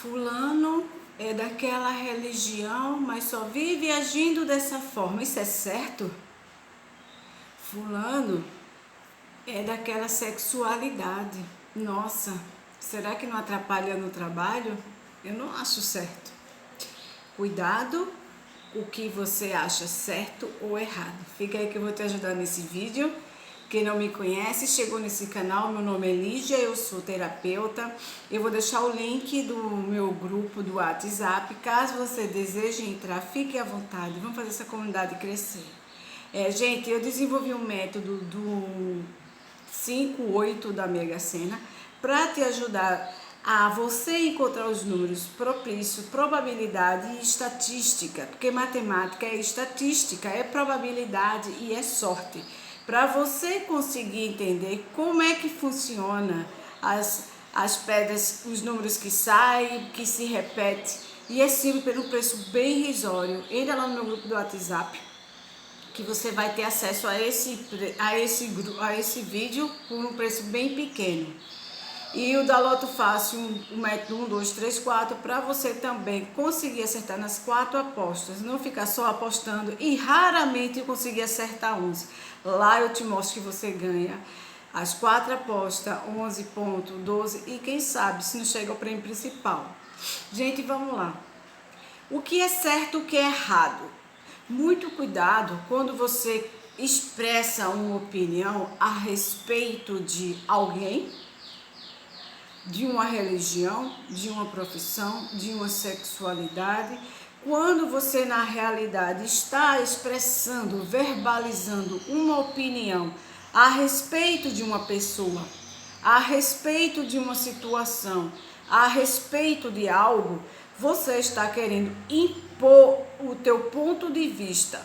Fulano é daquela religião, mas só vive agindo dessa forma. Isso é certo? Fulano é daquela sexualidade. Nossa, será que não atrapalha no trabalho? Eu não acho certo. Cuidado o que você acha certo ou errado. Fica aí que eu vou te ajudar nesse vídeo. Quem não me conhece, chegou nesse canal, meu nome é Lígia, eu sou terapeuta. Eu vou deixar o link do meu grupo do WhatsApp. Caso você deseje entrar, fique à vontade. Vamos fazer essa comunidade crescer. Gente, eu desenvolvi um método do 5-8 da Mega Sena para te ajudar a você encontrar os números propícios, probabilidade e estatística, porque matemática é estatística, é probabilidade e é sorte. Para você conseguir entender como é que funciona as pedras, os números que saem, que se repete, e é simples, pelo preço bem irrisório. Entra lá no meu grupo do WhatsApp, que você vai ter acesso a esse vídeo por um preço bem pequeno. E o da Loto Fácil, o método 1, 2, 3, 4, para você também conseguir acertar nas 4 apostas. Não ficar só apostando e raramente conseguir acertar 11. Lá eu te mostro que você ganha as 4 apostas, 11 pontos, 12 e quem sabe se não chega ao prêmio principal. Gente, vamos lá. O que é certo, o que é errado? Muito cuidado quando você expressa uma opinião a respeito de alguém, de uma religião, de uma profissão, de uma sexualidade, quando você na realidade está expressando, verbalizando uma opinião a respeito de uma pessoa, a respeito de uma situação, a respeito de algo, você está querendo impor o teu ponto de vista.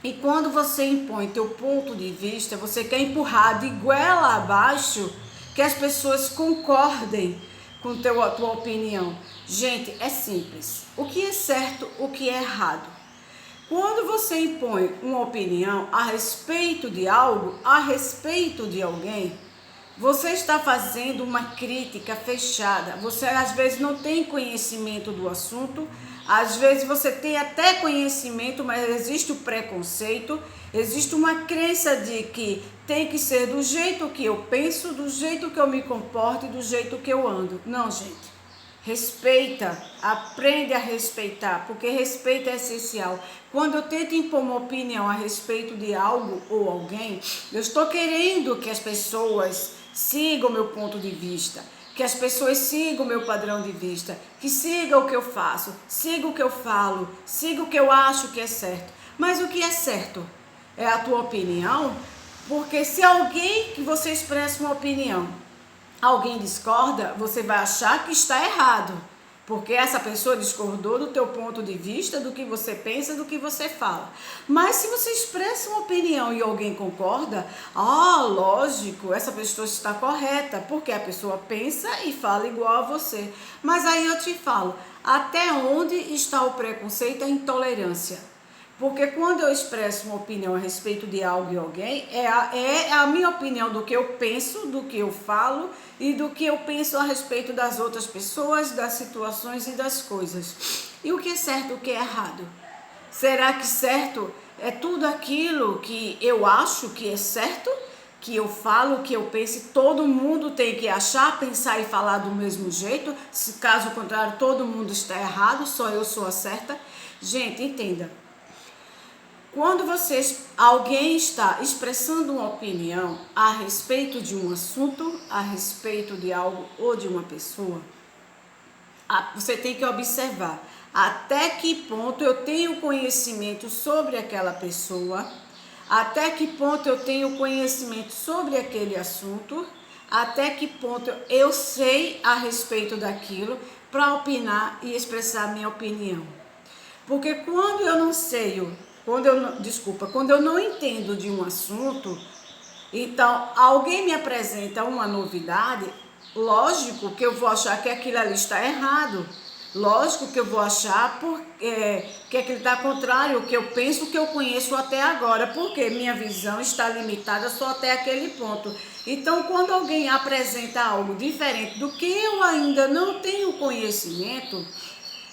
E quando você impõe teu ponto de vista, você quer empurrar de goela abaixo que as pessoas concordem com a tua opinião. Gente, é simples. O que é certo, o que é errado? Quando você impõe uma opinião a respeito de algo, a respeito de alguém, você está fazendo uma crítica fechada. Você às vezes não tem conhecimento do assunto, às vezes você tem até conhecimento, mas existe o preconceito, existe uma crença de que tem que ser do jeito que eu penso, do jeito que eu me comporto e do jeito que eu ando. Não, gente. Respeita, aprende a respeitar, porque respeito é essencial. Quando eu tento impor uma opinião a respeito de algo ou alguém, eu estou querendo que as pessoas sigam o meu ponto de vista, que as pessoas sigam o meu padrão de vista, que sigam o que eu faço, sigam o que eu falo, sigam o que eu acho que é certo. Mas o que é certo? É a tua opinião? Porque se alguém que você expressa uma opinião, alguém discorda, você vai achar que está errado, porque essa pessoa discordou do teu ponto de vista, do que você pensa, do que você fala. Mas se você expressa uma opinião e alguém concorda, lógico, essa pessoa está correta, porque a pessoa pensa e fala igual a você. Mas aí eu te falo, até onde está o preconceito e a intolerância? Porque quando eu expresso uma opinião a respeito de algo e alguém, é a minha opinião do que eu penso, do que eu falo e do que eu penso a respeito das outras pessoas, das situações e das coisas. E o que é certo, o que é errado? Será que certo é tudo aquilo que eu acho que é certo? Que eu falo, que eu penso, e todo mundo tem que achar, pensar e falar do mesmo jeito? Se caso contrário, todo mundo está errado, só eu sou a certa? Gente, entenda. Quando alguém está expressando uma opinião a respeito de um assunto, a respeito de algo ou de uma pessoa, você tem que observar até que ponto eu tenho conhecimento sobre aquela pessoa, até que ponto eu tenho conhecimento sobre aquele assunto, até que ponto eu sei a respeito daquilo para opinar e expressar minha opinião. Porque quando eu não sei, quando eu não entendo de um assunto, então alguém me apresenta uma novidade, lógico que eu vou achar que aquilo ali está errado. Lógico que eu vou achar que aquilo está contrário ao que eu penso, o que eu conheço até agora, porque minha visão está limitada só até aquele ponto. Então, quando alguém apresenta algo diferente do que eu ainda não tenho conhecimento,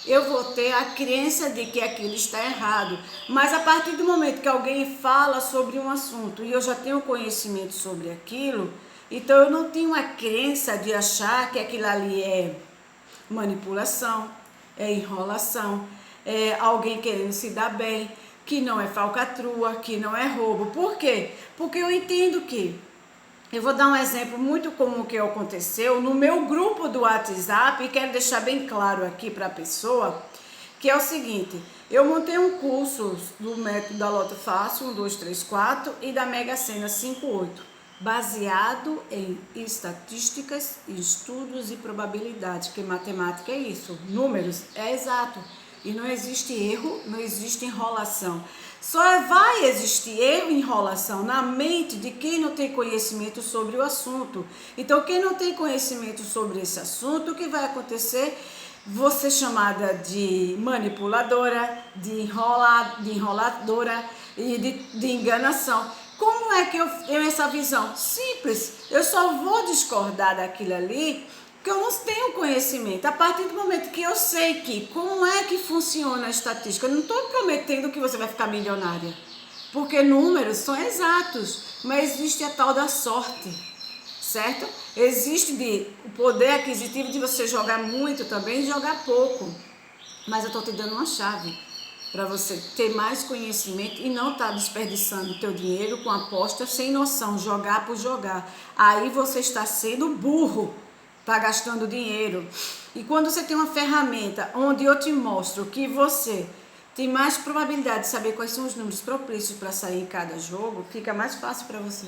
eu vou ter a crença de que aquilo está errado. Mas a partir do momento que alguém fala sobre um assunto e eu já tenho conhecimento sobre aquilo, então eu não tenho a crença de achar que aquilo ali é manipulação, é enrolação, é alguém querendo se dar bem, que não é falcatrua, que não é roubo. Por quê? Porque eu entendo que eu vou dar um exemplo muito comum que aconteceu no meu grupo do WhatsApp e quero deixar bem claro aqui para a pessoa, que é o seguinte: eu montei um curso do método da Loto Fácil 1, 2, 3, 4 e da Mega Sena 5, 8, baseado em estatísticas, estudos e probabilidade, porque matemática é isso, números, é exato. E não existe erro, não existe enrolação. Só vai existir erro e enrolação na mente de quem não tem conhecimento sobre o assunto. Então, quem não tem conhecimento sobre esse assunto, o que vai acontecer? Você chamada de manipuladora, de enroladora e de enganação. Como é que eu tenho essa visão? Simples, eu só vou discordar daquilo ali porque eu não tenho conhecimento. A partir do momento que eu sei que como é que funciona a estatística, eu não estou prometendo que você vai ficar milionária, porque números são exatos, mas existe a tal da sorte, certo? Existe o poder aquisitivo de você jogar muito também e jogar pouco, mas eu estou te dando uma chave para você ter mais conhecimento e não estar desperdiçando o teu dinheiro com aposta sem noção, jogar por jogar. Aí você está sendo burro, está gastando dinheiro. E quando você tem uma ferramenta onde eu te mostro que você tem mais probabilidade de saber quais são os números propícios para sair em cada jogo, fica mais fácil para você.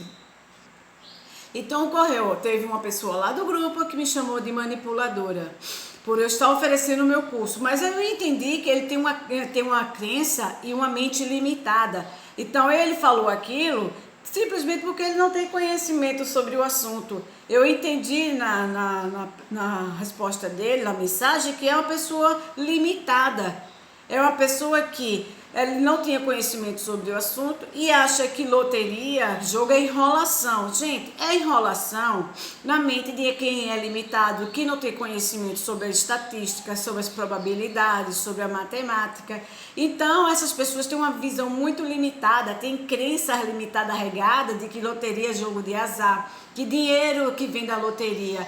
Então ocorreu, teve uma pessoa lá do grupo que me chamou de manipuladora por eu estar oferecendo o meu curso, mas eu entendi que ele tem uma crença e uma mente limitada. Então ele falou aquilo simplesmente porque ele não tem conhecimento sobre o assunto. Eu entendi na resposta dele, na mensagem, que é uma pessoa limitada. É uma pessoa que ele não tinha conhecimento sobre o assunto e acha que loteria, jogo é enrolação. Gente, é enrolação na mente de quem é limitado, que não tem conhecimento sobre a estatística, sobre as probabilidades, sobre a matemática. Então, essas pessoas têm uma visão muito limitada, têm crença limitada, regada de que loteria é jogo de azar, que dinheiro que vem da loteria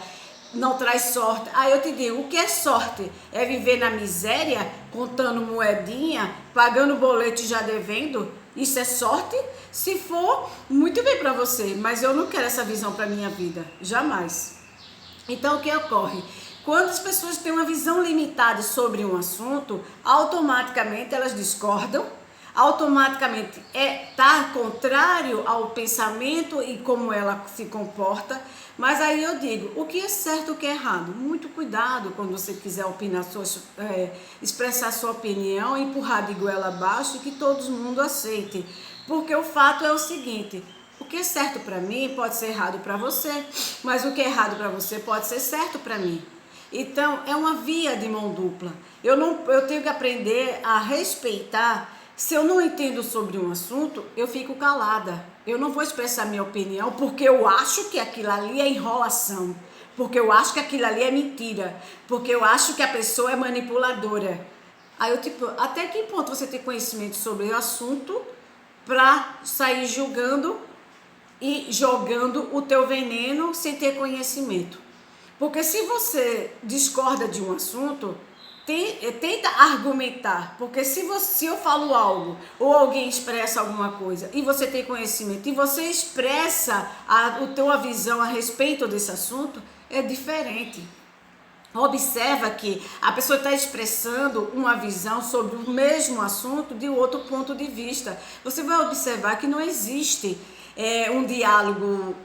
não traz sorte. Aí eu te digo, o que é sorte? É viver na miséria, contando moedinha, pagando boleto e já devendo? Isso é sorte? Se for, muito bem para você, mas eu não quero essa visão para minha vida, jamais. Então o que ocorre? Quando as pessoas têm uma visão limitada sobre um assunto, automaticamente elas discordam, automaticamente tá contrário ao pensamento e como ela se comporta. Mas aí eu digo, o que é certo e o que é errado? Muito cuidado quando você quiser opinar, expressar sua opinião, empurrar de goela abaixo e que todo mundo aceite. Porque o fato é o seguinte: o que é certo para mim pode ser errado para você, mas o que é errado para você pode ser certo para mim. Então, é uma via de mão dupla. Eu tenho que aprender a respeitar. Se eu não entendo sobre um assunto, eu fico calada. Eu não vou expressar minha opinião porque eu acho que aquilo ali é enrolação, porque eu acho que aquilo ali é mentira, porque eu acho que a pessoa é manipuladora. Aí eu até que ponto você tem conhecimento sobre o assunto para sair julgando e jogando o teu veneno sem ter conhecimento? Porque se você discorda de um assunto, tenta argumentar, porque se eu falo algo ou alguém expressa alguma coisa e você tem conhecimento e você expressa a tua visão a respeito desse assunto, é diferente. Observa que a pessoa está expressando uma visão sobre o mesmo assunto de outro ponto de vista. Você vai observar que não existe um diálogo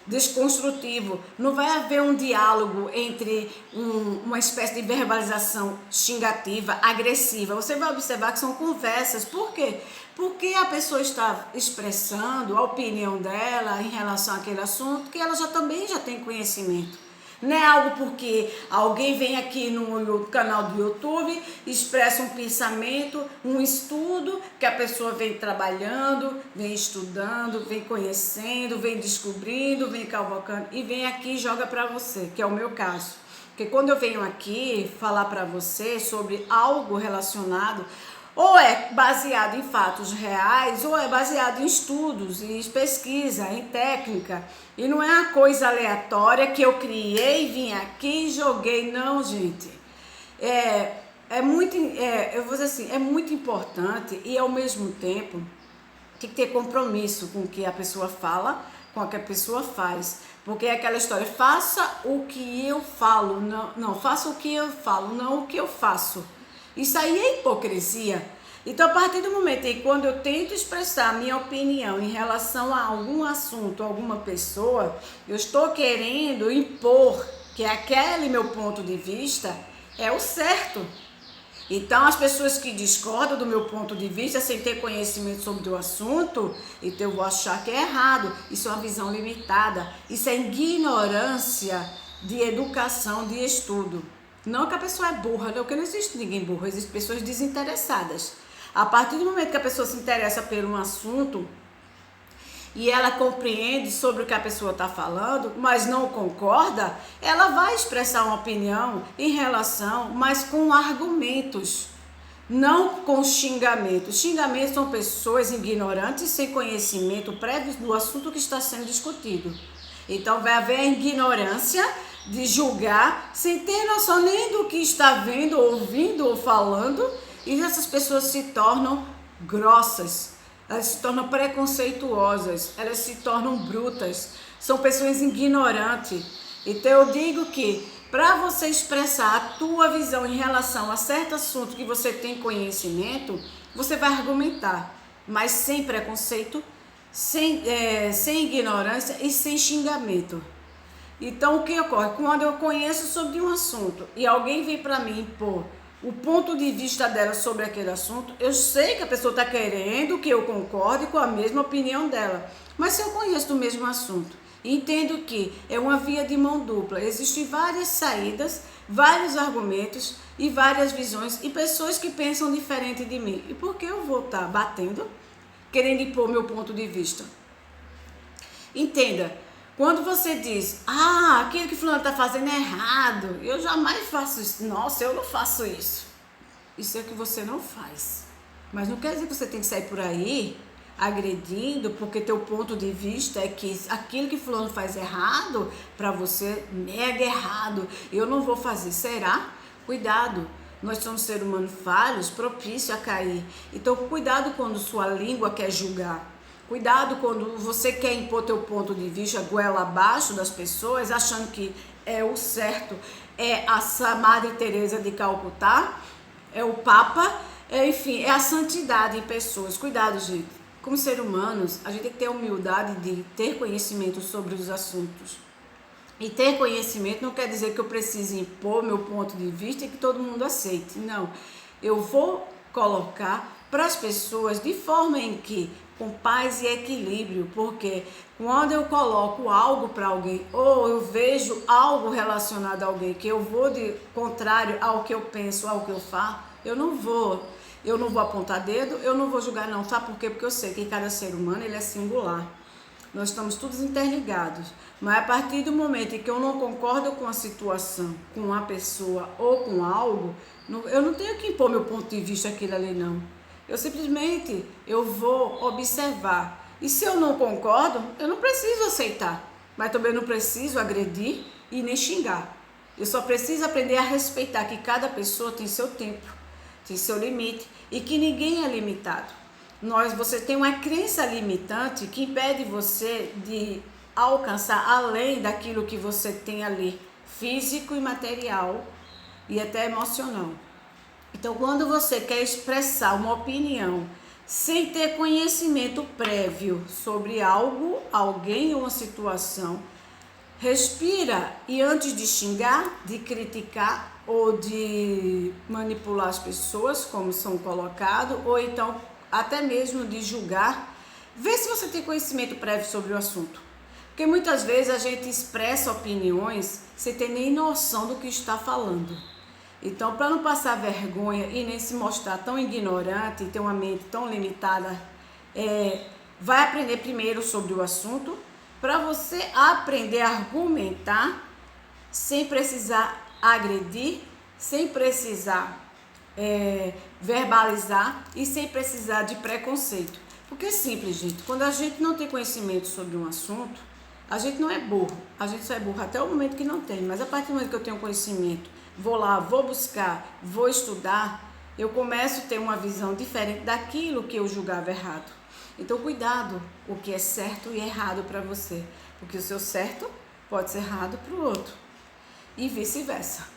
desconstrutivo, não vai haver um diálogo entre uma espécie de verbalização xingativa, agressiva. Você vai observar que são conversas. Por quê? Porque a pessoa está expressando a opinião dela em relação àquele assunto que ela também já tem conhecimento. Não é algo porque alguém vem aqui no canal do YouTube, expressa um pensamento, um estudo, que a pessoa vem trabalhando, vem estudando, vem conhecendo, vem descobrindo, vem calvocando e vem aqui e joga para você, que é o meu caso. Porque quando eu venho aqui falar para você sobre algo relacionado, ou é baseado em fatos reais, ou é baseado em estudos, em pesquisa, em técnica. E não é uma coisa aleatória que eu criei, vim aqui e joguei. Não, gente. Eu vou dizer assim, é muito importante e ao mesmo tempo tem que ter compromisso com o que a pessoa fala, com o que a pessoa faz. Porque é aquela história, faça o que eu falo, não, faça o que eu falo, não o que eu faço. Isso aí é hipocrisia. Então, a partir do momento em que quando eu tento expressar a minha opinião em relação a algum assunto, alguma pessoa, eu estou querendo impor que aquele meu ponto de vista é o certo. Então, as pessoas que discordam do meu ponto de vista sem ter conhecimento sobre o assunto, então eu vou achar que é errado. Isso é uma visão limitada. Isso é ignorância de educação, de estudo. Não que a pessoa é burra, não, porque não existe ninguém burro, existem pessoas desinteressadas. A partir do momento que a pessoa se interessa por um assunto e ela compreende sobre o que a pessoa está falando, mas não concorda, ela vai expressar uma opinião em relação, mas com argumentos, não com xingamentos. Xingamentos são pessoas ignorantes sem conhecimento prévio do assunto que está sendo discutido. Então vai haver a ignorância de julgar sem ter noção nem do que está vendo, ouvindo ou falando, e essas pessoas se tornam grossas, elas se tornam preconceituosas, elas se tornam brutas, são pessoas ignorantes. Então eu digo que para você expressar a tua visão em relação a certo assunto que você tem conhecimento, você vai argumentar, mas sem preconceito, sem ignorância e sem xingamento. Então o que ocorre? Quando eu conheço sobre um assunto e alguém vem para mim impor o ponto de vista dela sobre aquele assunto, eu sei que a pessoa está querendo que eu concorde com a mesma opinião dela. Mas se eu conheço do mesmo assunto, entendo que é uma via de mão dupla, existem várias saídas, vários argumentos e várias visões e pessoas que pensam diferente de mim. E por que eu vou estar batendo, querendo impor meu ponto de vista? Entenda. Quando você diz, aquilo que fulano está fazendo é errado, eu jamais faço isso. Nossa, eu não faço isso. Isso é o que você não faz. Mas não quer dizer que você tem que sair por aí agredindo, porque teu ponto de vista é que aquilo que fulano faz errado, para você mega errado. Eu não vou fazer. Será? Cuidado. Nós somos seres humanos falhos, propícios a cair. Então, cuidado quando sua língua quer julgar. Cuidado quando você quer impor teu ponto de vista goela abaixo das pessoas, achando que é o certo, é a Madre Teresa de Calcutá, é o Papa, enfim, é a santidade em pessoas. Cuidado, gente. Como seres humanos, a gente tem que ter a humildade de ter conhecimento sobre os assuntos. E ter conhecimento não quer dizer que eu precise impor meu ponto de vista e que todo mundo aceite. Não. Eu vou colocar para as pessoas de forma em que com paz e equilíbrio, porque quando eu coloco algo para alguém ou eu vejo algo relacionado a alguém que eu vou de contrário ao que eu penso, ao que eu faço, eu não vou apontar dedo, eu não vou julgar não, sabe por quê? Porque eu sei que cada ser humano ele é singular. Nós estamos todos interligados, mas a partir do momento em que eu não concordo com a situação, com a pessoa ou com algo, eu não tenho que impor meu ponto de vista aquilo ali não. Eu simplesmente vou observar. E se eu não concordo, eu não preciso aceitar. Mas também não preciso agredir e nem xingar. Eu só preciso aprender a respeitar que cada pessoa tem seu tempo, tem seu limite e que ninguém é limitado. Você tem uma crença limitante que impede você de alcançar além daquilo que você tem ali, físico e material e até emocional. Então, quando você quer expressar uma opinião sem ter conhecimento prévio sobre algo, alguém ou uma situação, respira e antes de xingar, de criticar ou de manipular as pessoas, como são colocados, ou então até mesmo de julgar, vê se você tem conhecimento prévio sobre o assunto. Porque muitas vezes a gente expressa opiniões sem ter nem noção do que está falando. Então, para não passar vergonha e nem se mostrar tão ignorante e ter uma mente tão limitada, vai aprender primeiro sobre o assunto, para você aprender a argumentar sem precisar agredir, sem precisar verbalizar e sem precisar de preconceito. Porque é simples, gente. Quando a gente não tem conhecimento sobre um assunto, a gente não é burro. A gente só é burro até o momento que não tem. Mas a partir do momento que eu tenho conhecimento, vou lá, vou buscar, vou estudar, eu começo a ter uma visão diferente daquilo que eu julgava errado. Então, cuidado o que é certo e errado para você. Porque o seu certo pode ser errado para o outro. E vice-versa.